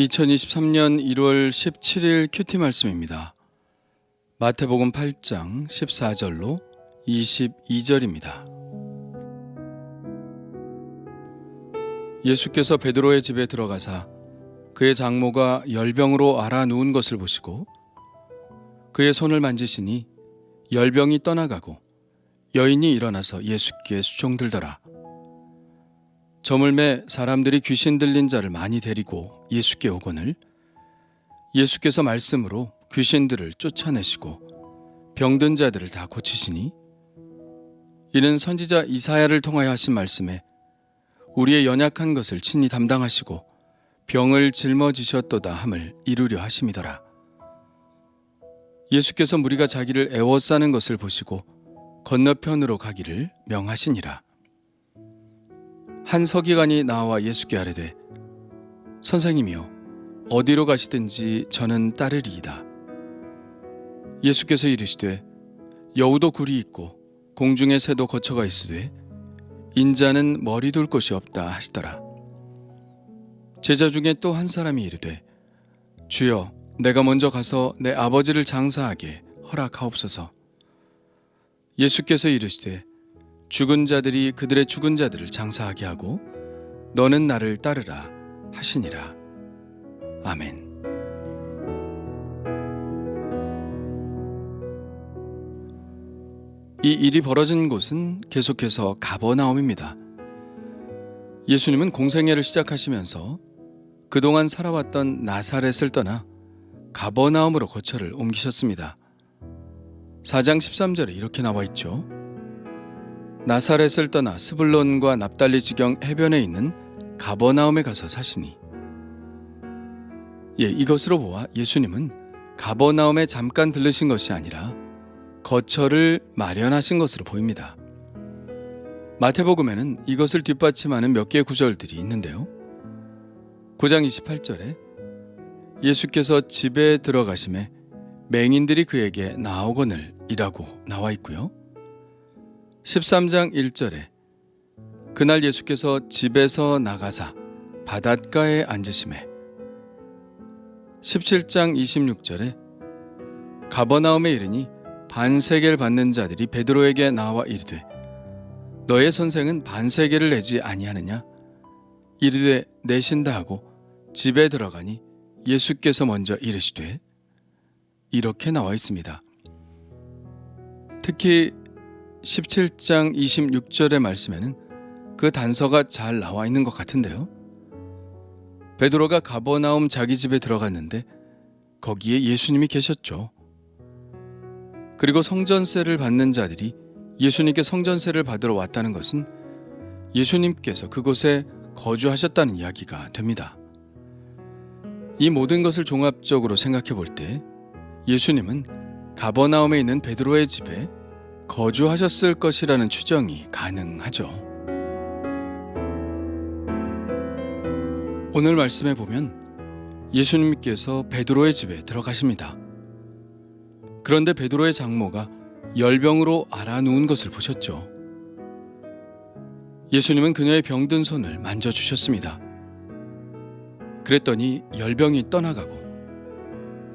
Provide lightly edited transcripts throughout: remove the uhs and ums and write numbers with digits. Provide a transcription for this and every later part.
2023년 1월 17일 큐티 말씀입니다. 마태복음 8장 14절로 22절입니다. 예수께서 베드로의 집에 들어가사 그의 장모가 열병으로 앓아 누운 것을 보시고 그의 손을 만지시니 열병이 떠나가고 여인이 일어나서 예수께 수종들더라. 저물매 사람들이 귀신 들린 자를 많이 데리고 예수께 오거늘 예수께서 말씀으로 귀신들을 쫓아내시고 병든 자들을 다 고치시니 이는 선지자 이사야를 통하여 하신 말씀에 우리의 연약한 것을 친히 담당하시고 병을 짊어지셨도다 함을 이루려 하심이더라. 예수께서 무리가 자기를 애워싸는 것을 보시고 건너편으로 가기를 명하시니라. 한 서기관이 나와 예수께 아뢰되 선생님이여 어디로 가시든지 저는 따르리이다. 예수께서 이르시되 여우도 굴이 있고 공중의 새도 거처가 있으되 인자는 머리 둘 곳이 없다 하시더라. 제자 중에 또 한 사람이 이르되 주여 내가 먼저 가서 내 아버지를 장사하게 허락하옵소서. 예수께서 이르시되 죽은 자들이 그들의 죽은 자들을 장사하게 하고 너는 나를 따르라 하시니라. 아멘. 이 일이 벌어진 곳은 계속해서 가버나움입니다. 예수님은 공생애를 시작하시면서 그동안 살아왔던 나사렛을 떠나 가버나움으로 거처를 옮기셨습니다. 4장 13절에 이렇게 나와 있죠. 나사렛을 떠나 스불론과 납달리 지경 해변에 있는 가버나움에 가서 사시니. 이것으로 보아 예수님은 가버나움에 잠깐 들르신 것이 아니라 거처를 마련하신 것으로 보입니다. 마태복음에는 이것을 뒷받침하는 몇 개의 구절들이 있는데요. 9장 28절에 예수께서 집에 들어가심에 맹인들이 그에게 나오거늘 이라고 나와 있고요. 13장 1절에 그날 예수께서 집에서 나가사 바닷가에 앉으심에 17장 26절에 가버나움에 이르니 반세겔 받는 자들이 베드로에게 나와 이르되 너의 선생은 반세겔을 내지 아니하느냐? 이르되 내신다 하고 집에 들어가니 예수께서 먼저 이르시되 이렇게 나와 있습니다. 특히 17장 26절의 말씀에는 그 단서가 잘 나와 있는 것 같은데요. 베드로가 가버나움 자기 집에 들어갔는데 거기에 예수님이 계셨죠. 그리고 성전세를 받는 자들이 예수님께 성전세를 받으러 왔다는 것은 예수님께서 그곳에 거주하셨다는 이야기가 됩니다. 이 모든 것을 종합적으로 생각해 볼 때 예수님은 가버나움에 있는 베드로의 집에 거주하셨을 것이라는 추정이 가능하죠. 오늘 말씀에 보면 예수님께서 베드로의 집에 들어가십니다. 그런데 베드로의 장모가 열병으로 앓아 누운 것을 보셨죠. 예수님은 그녀의 병든 손을 만져주셨습니다. 그랬더니 열병이 떠나가고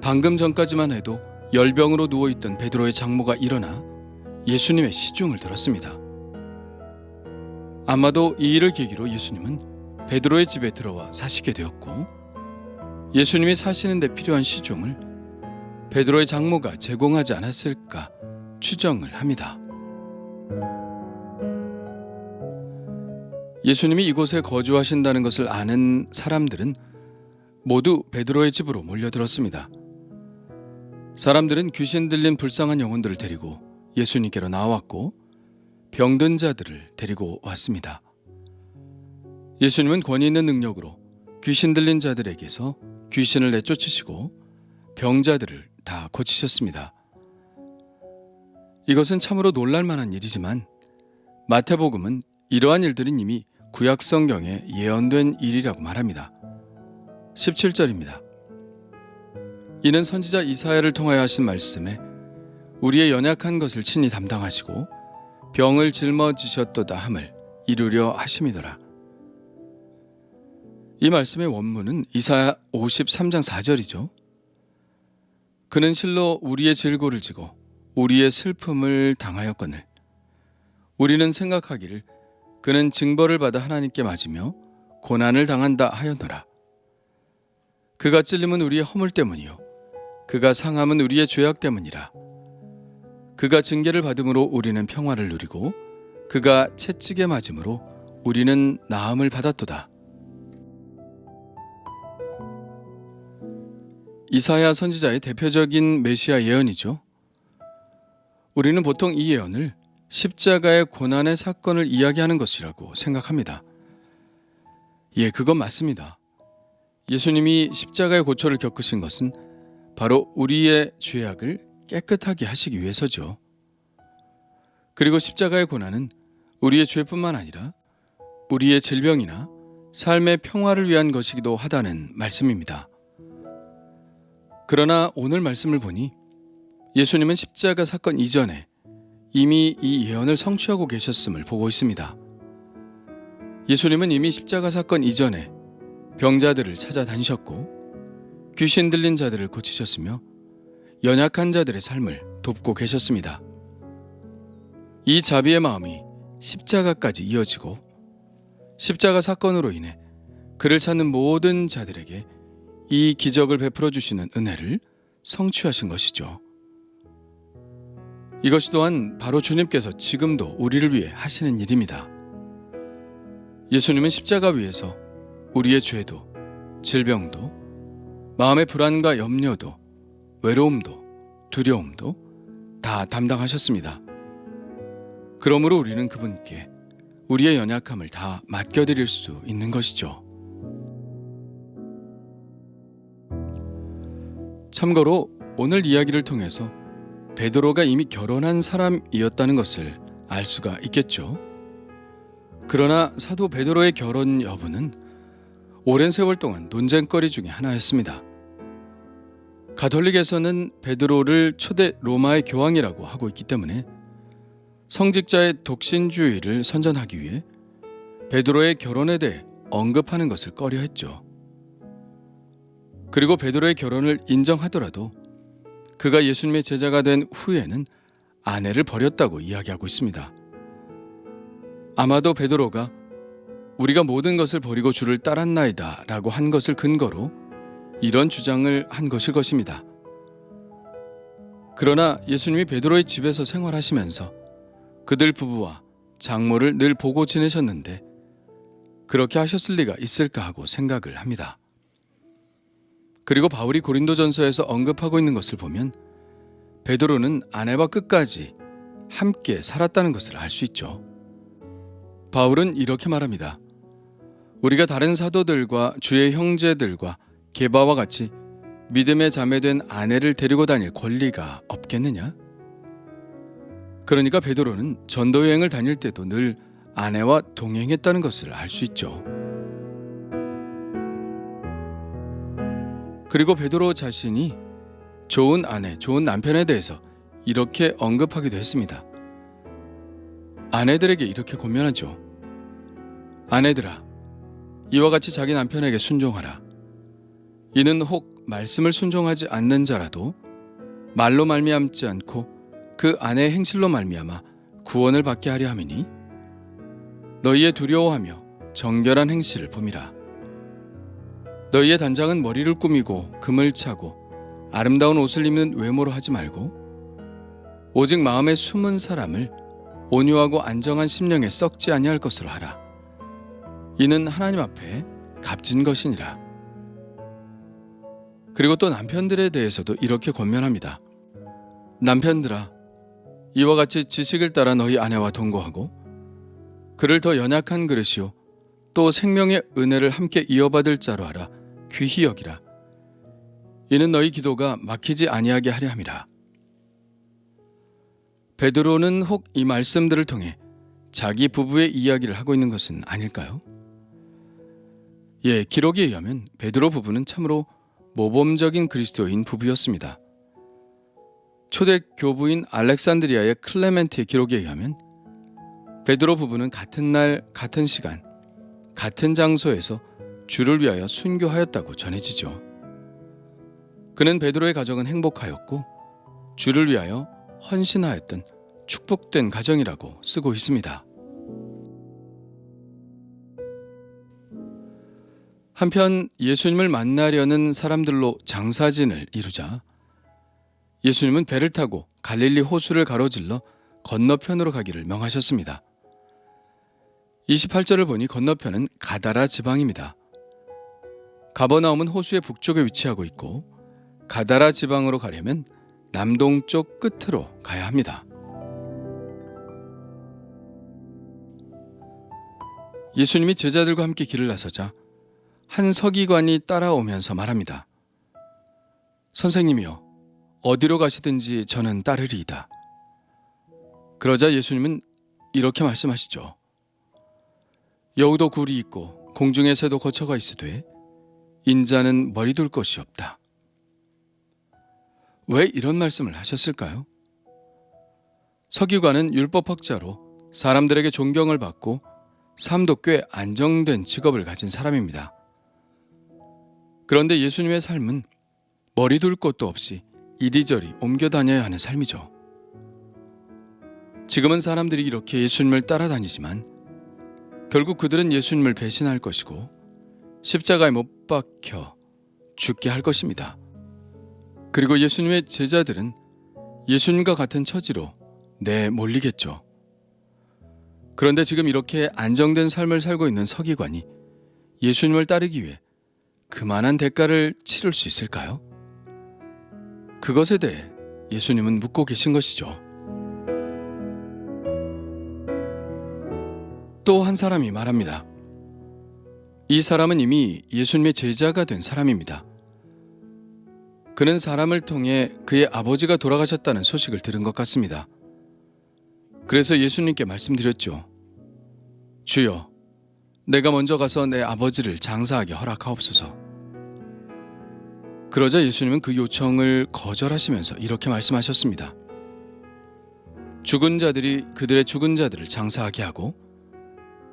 방금 전까지만 해도 열병으로 누워있던 베드로의 장모가 일어나 예수님의 시중을 들었습니다. 아마도 이 일을 계기로 예수님은 베드로의 집에 들어와 사시게 되었고 예수님이 사시는 데 필요한 시중을 베드로의 장모가 제공하지 않았을까 추정을 합니다. 예수님이 이곳에 거주하신다는 것을 아는 사람들은 모두 베드로의 집으로 몰려들었습니다. 사람들은 귀신 들린 불쌍한 영혼들을 데리고 예수님께로 나왔고 병든 자들을 데리고 왔습니다. 예수님은 권위 있는 능력으로 귀신 들린 자들에게서 귀신을 내쫓으시고 병자들을 다 고치셨습니다. 이것은 참으로 놀랄만한 일이지만 마태복음은 이러한 일들은 이미 구약 성경에 예언된 일이라고 말합니다. 17절입니다. 이는 선지자 이사야를 통하여 하신 말씀에 우리의 연약한 것을 친히 담당하시고 병을 짊어지셨도다 함을 이루려 하심이더라. 이 말씀의 원문은 이사야 53장 4절이죠. 그는 실로 우리의 질고를 지고 우리의 슬픔을 당하였거늘 우리는 생각하기를 그는 징벌을 받아 하나님께 맞으며 고난을 당한다 하였노라. 그가 찔림은 우리의 허물 때문이요 그가 상함은 우리의 죄악 때문이라. 그가 징계를 받음으로 우리는 평화를 누리고 그가 채찍에 맞음으로 우리는 나음을 받았도다. 이사야 선지자의 대표적인 메시아 예언이죠. 우리는 보통 이 예언을 십자가의 고난의 사건을 이야기하는 것이라고 생각합니다. 예, 그건 맞습니다. 예수님이 십자가의 고초를 겪으신 것은 바로 우리의 죄악을 깨끗하게 하시기 위해서죠. 그리고 십자가의 고난은 우리의 죄뿐만 아니라 우리의 질병이나 삶의 평화를 위한 것이기도 하다는 말씀입니다. 그러나 오늘 말씀을 보니 예수님은 십자가 사건 이전에 이미 이 예언을 성취하고 계셨음을 보고 있습니다. 예수님은 이미 십자가 사건 이전에 병자들을 찾아다니셨고 귀신 들린 자들을 고치셨으며 연약한 자들의 삶을 돕고 계셨습니다. 이 자비의 마음이 십자가까지 이어지고 십자가 사건으로 인해 그를 찾는 모든 자들에게 이 기적을 베풀어 주시는 은혜를 성취하신 것이죠. 이것이 또한 바로 주님께서 지금도 우리를 위해 하시는 일입니다. 예수님은 십자가 위에서 우리의 죄도, 질병도, 마음의 불안과 염려도, 외로움도, 두려움도 다 담당하셨습니다. 그러므로 우리는 그분께 우리의 연약함을 다 맡겨드릴 수 있는 것이죠. 참고로 오늘 이야기를 통해서 베드로가 이미 결혼한 사람이었다는 것을 알 수가 있겠죠. 그러나 사도 베드로의 결혼 여부는 오랜 세월 동안 논쟁거리 중에 하나였습니다. 가톨릭에서는 베드로를 초대 로마의 교황이라고 하고 있기 때문에 성직자의 독신주의를 선전하기 위해 베드로의 결혼에 대해 언급하는 것을 꺼려했죠. 그리고 베드로의 결혼을 인정하더라도 그가 예수님의 제자가 된 후에는 아내를 버렸다고 이야기하고 있습니다. 아마도 베드로가 우리가 모든 것을 버리고 주를 따랐나이다 라고 한 것을 근거로 이런 주장을 한 것일 것입니다. 그러나 예수님이 베드로의 집에서 생활하시면서 그들 부부와 장모를 늘 보고 지내셨는데 그렇게 하셨을 리가 있을까 하고 생각을 합니다. 그리고 바울이 고린도전서에서 언급하고 있는 것을 보면 베드로는 아내와 끝까지 함께 살았다는 것을 알 수 있죠. 바울은 이렇게 말합니다. 우리가 다른 사도들과 주의 형제들과 게바와 같이 믿음의 자매된 아내를 데리고 다닐 권리가 없겠느냐? 그러니까 베드로는 전도 여행을 다닐 때도 늘 아내와 동행했다는 것을 알 수 있죠. 그리고 베드로 자신이 좋은 아내, 좋은 남편에 대해서 이렇게 언급하기도 했습니다. 아내들에게 이렇게 권면하죠. 아내들아, 이와 같이 자기 남편에게 순종하라. 이는 혹 말씀을 순종하지 않는 자라도 말로 말미암지 않고 그 아내의 행실로 말미암아 구원을 받게 하려 함이니 너희의 두려워하며 정결한 행실을 봄이라. 너희의 단장은 머리를 꾸미고 금을 차고 아름다운 옷을 입는 외모로 하지 말고 오직 마음에 숨은 사람을 온유하고 안정한 심령에 썩지 아니할 것으로 하라. 이는 하나님 앞에 값진 것이니라. 그리고 또 남편들에 대해서도 이렇게 권면합니다. 남편들아, 이와 같이 지식을 따라 너희 아내와 동거하고 그를 더 연약한 그릇이요 또 생명의 은혜를 함께 이어받을 자로 하라. 귀히 여기라. 이는 너희 기도가 막히지 아니하게 하려 함이라. 베드로는 혹 이 말씀들을 통해 자기 부부의 이야기를 하고 있는 것은 아닐까요? 예, 기록에 의하면 베드로 부부는 참으로 모범적인 그리스도인 부부였습니다. 초대 교부인 알렉산드리아의 클레멘트의 기록에 의하면 베드로 부부는 같은 날, 같은 시간, 같은 장소에서 주를 위하여 순교하였다고 전해지죠. 그는 베드로의 가정은 행복하였고 주를 위하여 헌신하였던 축복된 가정이라고 쓰고 있습니다. 한편 예수님을 만나려는 사람들로 장사진을 이루자 예수님은 배를 타고 갈릴리 호수를 가로질러 건너편으로 가기를 명하셨습니다. 28절을 보니 건너편은 가다라 지방입니다. 가버나움은 호수의 북쪽에 위치하고 있고 가다라 지방으로 가려면 남동쪽 끝으로 가야 합니다. 예수님이 제자들과 함께 길을 나서자 한 서기관이 따라오면서 말합니다. 선생님이여, 어디로 가시든지 저는 따르리이다. 그러자 예수님은 이렇게 말씀하시죠. 여우도 굴이 있고 공중의 새도 거처가 있으되 인자는 머리 둘 곳이 없다. 왜 이런 말씀을 하셨을까요? 서기관은 율법학자로 사람들에게 존경을 받고 삶도 꽤 안정된 직업을 가진 사람입니다. 그런데 예수님의 삶은 머리 둘 곳도 없이 이리저리 옮겨 다녀야 하는 삶이죠. 지금은 사람들이 이렇게 예수님을 따라다니지만 결국 그들은 예수님을 배신할 것이고 십자가에 못 박혀 죽게 할 것입니다. 그리고 예수님의 제자들은 예수님과 같은 처지로 내몰리겠죠. 그런데 지금 이렇게 안정된 삶을 살고 있는 서기관이 예수님을 따르기 위해 그만한 대가를 치를 수 있을까요? 그것에 대해 예수님은 묻고 계신 것이죠. 또 한 사람이 말합니다. 이 사람은 이미 예수님의 제자가 된 사람입니다. 그는 사람을 통해 그의 아버지가 돌아가셨다는 소식을 들은 것 같습니다. 그래서 예수님께 말씀드렸죠. 주여, 내가 먼저 가서 내 아버지를 장사하게 허락하옵소서. 그러자 예수님은 그 요청을 거절하시면서 이렇게 말씀하셨습니다. 죽은 자들이 그들의 죽은 자들을 장사하게 하고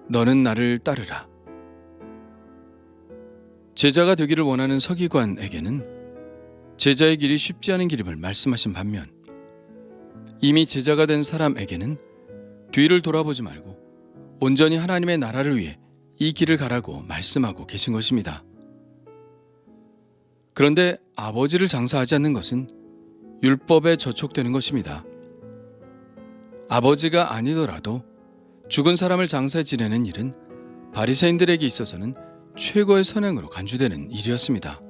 너는 나를 따르라. 제자가 되기를 원하는 서기관에게는 제자의 길이 쉽지 않은 길임을 말씀하신 반면 이미 제자가 된 사람에게는 뒤를 돌아보지 말고 온전히 하나님의 나라를 위해 이 길을 가라고 말씀하고 계신 것입니다. 그런데 아버지를 장사하지 않는 것은 율법에 저촉되는 것입니다. 아버지가 아니더라도 죽은 사람을 장사해 지내는 일은 바리새인들에게 있어서는 최고의 선행으로 간주되는 일이었습니다.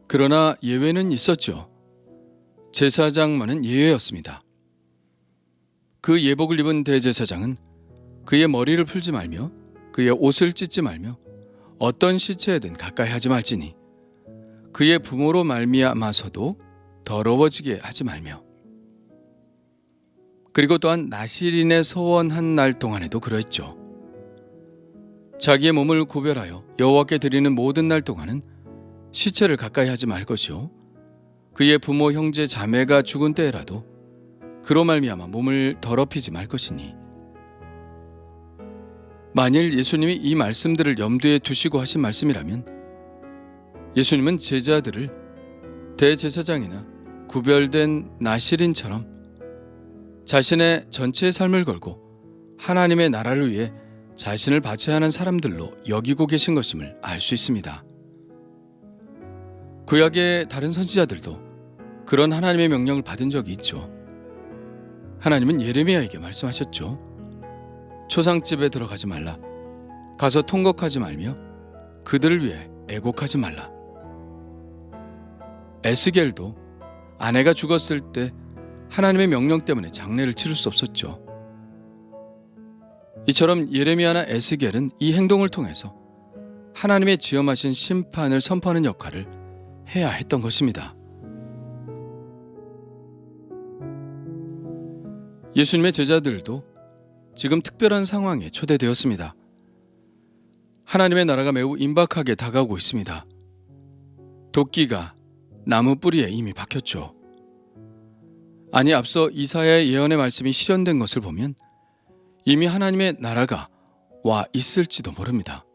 그러나 예외는 있었죠. 제사장만은 예외였습니다. 그 예복을 입은 대제사장은 그의 머리를 풀지 말며 그의 옷을 찢지 말며 어떤 시체에든 가까이 하지 말지니 그의 부모로 말미암아서도 더러워지게 하지 말며 그리고 또한 나실인에 서원한 날 동안에도 그러했죠. 자기의 몸을 구별하여 여호와께 드리는 모든 날 동안은 시체를 가까이 하지 말 것이요 그의 부모 형제 자매가 죽은 때에라도 그로 말미암아 몸을 더럽히지 말 것이니 만일 예수님이 이 말씀들을 염두에 두시고 하신 말씀이라면 예수님은 제자들을 대제사장이나 구별된 나실인처럼 자신의 전체의 삶을 걸고 하나님의 나라를 위해 자신을 바쳐야 하는 사람들로 여기고 계신 것임을 알 수 있습니다. 구약의 다른 선지자들도 그런 하나님의 명령을 받은 적이 있죠. 하나님은 예레미야에게 말씀하셨죠. 초상집에 들어가지 말라. 가서 통곡하지 말며 그들을 위해 애곡하지 말라. 에스겔도 아내가 죽었을 때 하나님의 명령 때문에 장례를 치를 수 없었죠. 이처럼 예레미야나 에스겔은 이 행동을 통해서 하나님의 지엄하신 심판을 선포하는 역할을 해야 했던 것입니다. 예수님의 제자들도 지금 특별한 상황에 초대되었습니다. 하나님의 나라가 매우 임박하게 다가오고 있습니다. 도끼가 나무 뿌리에 이미 박혔죠. 아니 앞서 이사야의 예언의 말씀이 실현된 것을 보면 이미 하나님의 나라가 와 있을지도 모릅니다.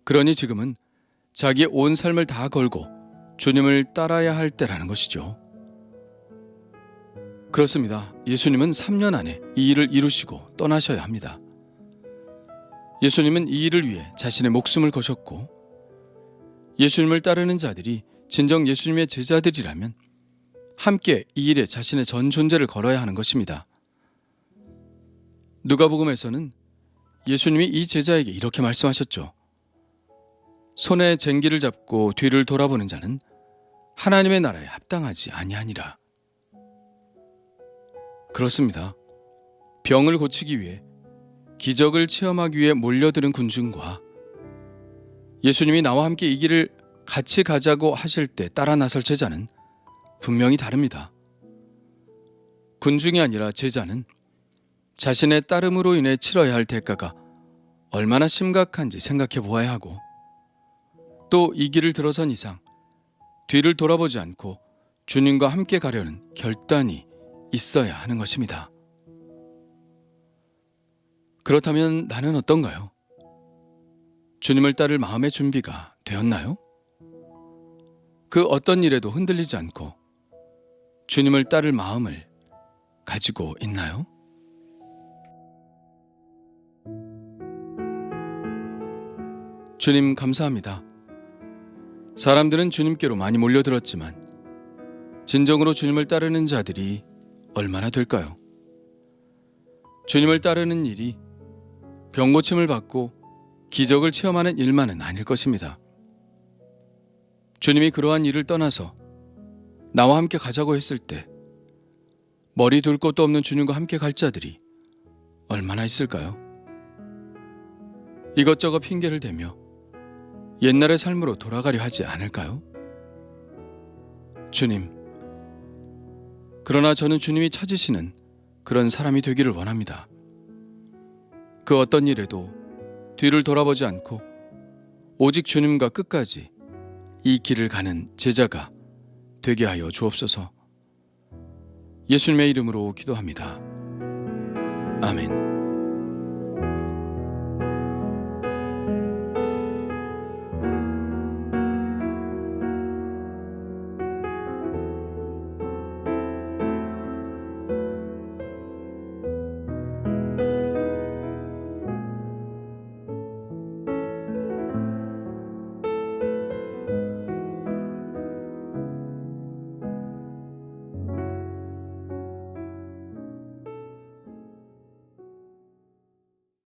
그러니 지금은 자기의 온 삶을 다 걸고 주님을 따라야 할 때라는 것이죠. 그렇습니다. 예수님은 3년 안에 이 일을 이루시고 떠나셔야 합니다. 예수님은 이 일을 위해 자신의 목숨을 거셨고, 예수님을 따르는 자들이 진정 예수님의 제자들이라면 함께 이 일에 자신의 전 존재를 걸어야 하는 것입니다. 누가복음에서는 예수님이 이 제자에게 이렇게 말씀하셨죠. 손에 쟁기를 잡고 뒤를 돌아보는 자는 하나님의 나라에 합당하지 아니하니라. 그렇습니다. 병을 고치기 위해, 기적을 체험하기 위해 몰려드는 군중과 예수님이 나와 함께 이 길을 같이 가자고 하실 때 따라 나설 제자는 분명히 다릅니다. 군중이 아니라 제자는 자신의 따름으로 인해 치러야 할 대가가 얼마나 심각한지 생각해 보아야 하고, 또 이 길을 들어선 이상 뒤를 돌아보지 않고 주님과 함께 가려는 결단이 있어야 하는 것입니다. 그렇다면 나는 어떤가요? 주님을 따를 마음의 준비가 되었나요? 그 어떤 일에도 흔들리지 않고 주님을 따를 마음을 가지고 있나요? 주님 감사합니다. 사람들은 주님께로 많이 몰려들었지만 진정으로 주님을 따르는 자들이 얼마나 될까요? 주님을 따르는 일이 병고침을 받고 기적을 체험하는 일만은 아닐 것입니다. 주님이 그러한 일을 떠나서 나와 함께 가자고 했을 때 머리 둘 곳도 없는 주님과 함께 갈 자들이 얼마나 있을까요? 이것저것 핑계를 대며 옛날의 삶으로 돌아가려 하지 않을까요? 주님, 그러나 저는 주님이 찾으시는 그런 사람이 되기를 원합니다. 그 어떤 일에도 뒤를 돌아보지 않고 오직 주님과 끝까지 이 길을 가는 제자가 되게 하여 주옵소서. 예수님의 이름으로 기도합니다. 아멘.